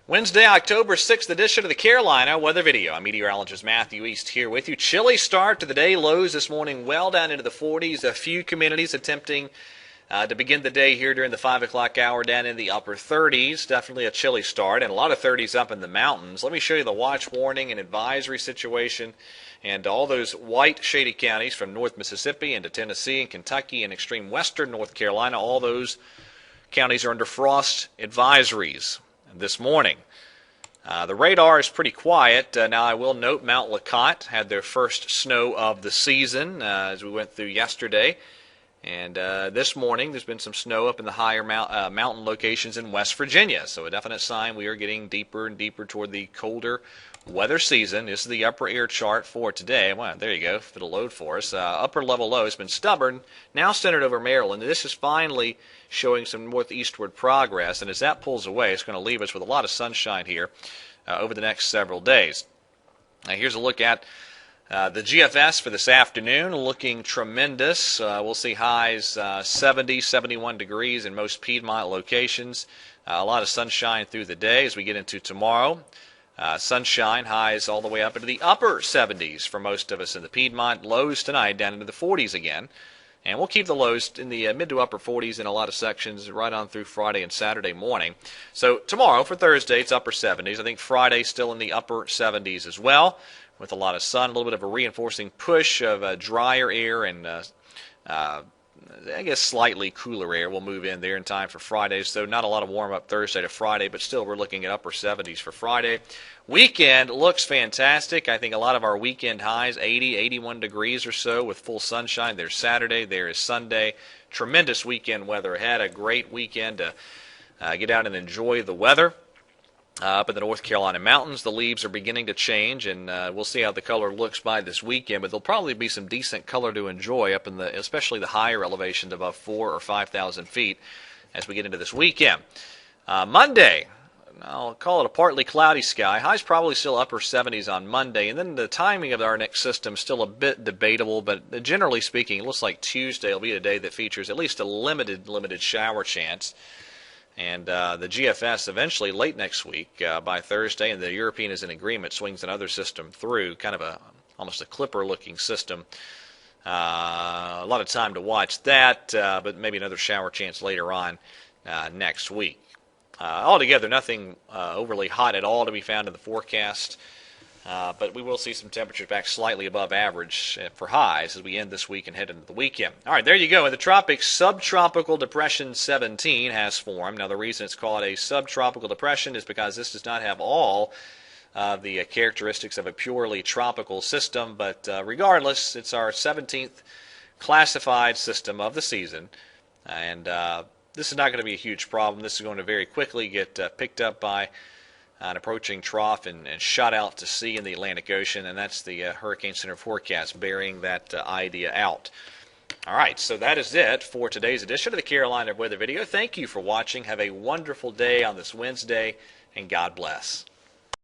Wednesday, October 6th edition of the Carolina Weather Video. I'm meteorologist Matthew East here with you. Chilly start to the day. Lows this morning well down into the 40s. A few communities attempting to begin the day here during the 5 o'clock hour down in the upper 30s. Definitely a chilly start and a lot of 30s up in the mountains. Let me show you the watch warning and advisory situation and all those white shady counties from North Mississippi into Tennessee and Kentucky and extreme western North Carolina. All those counties are under frost advisories this morning. The radar is pretty quiet. Now I will note Mount LaCotte had their first snow of the season as we went through yesterday. And this morning there's been some snow up in the higher mountain locations in West Virginia. So a definite sign we are getting deeper and deeper toward the colder weather season. This is the upper air chart for today. Well, there you go. It'll load for us. Upper level low has been stubborn, now centered over Maryland. And this is finally showing some northeastward progress. And as that pulls away, it's going to leave us with a lot of sunshine here over the next several days. Now here's a look at the GFS for this afternoon, looking tremendous. We'll see highs 70, 71 degrees in most Piedmont locations. A lot of sunshine through the day as we get into tomorrow. Sunshine highs all the way up into the upper 70s for most of us in the Piedmont. Lows tonight down into the 40s again. And we'll keep the lows in the mid to upper 40s in a lot of sections right on through Friday and Saturday morning. So tomorrow for Thursday, it's upper 70s. I think Friday still in the upper 70s as well, with a lot of sun, a little bit of a reinforcing push of drier air and I guess slightly cooler air will move in there in time for Friday. So not a lot of warm-up Thursday to Friday, but still we're looking at upper 70s for Friday. Weekend looks fantastic. I think a lot of our weekend highs, 80, 81 degrees or so with full sunshine. There's Saturday, there is Sunday. Tremendous weekend weather ahead. A great weekend to get out and enjoy the weather. Up in the North Carolina mountains, the leaves are beginning to change, and we'll see how the color looks by this weekend. But there'll probably be some decent color to enjoy up in the, especially the higher elevations above 4,000 or 5,000 feet, as we get into this weekend. Monday, I'll call it a partly cloudy sky. Highs probably still upper 70s on Monday, and then the timing of our next system is still a bit debatable. But generally speaking, it looks like Tuesday will be a day that features at least a limited shower chance. And the GFS eventually late next week by Thursday, and the European is in agreement, swings another system through, kind of almost a clipper-looking system. A lot of time to watch that, but maybe another shower chance later on next week. Altogether, nothing overly hot at all to be found in the forecast. But we will see some temperatures back slightly above average for highs as we end this week and head into the weekend. All right, there you go. In the tropics, subtropical depression 17 has formed. Now, the reason it's called a subtropical depression is because this does not have all the characteristics of a purely tropical system. But regardless, it's our 17th classified system of the season. And this is not going to be a huge problem. This is going to very quickly get picked up by an approaching trough and shot out to sea in the Atlantic Ocean, and that's the Hurricane Center forecast bearing that idea out. All right, so that is it for today's edition of the Carolina Weather Video. Thank you for watching. Have a wonderful day on this Wednesday, and God bless.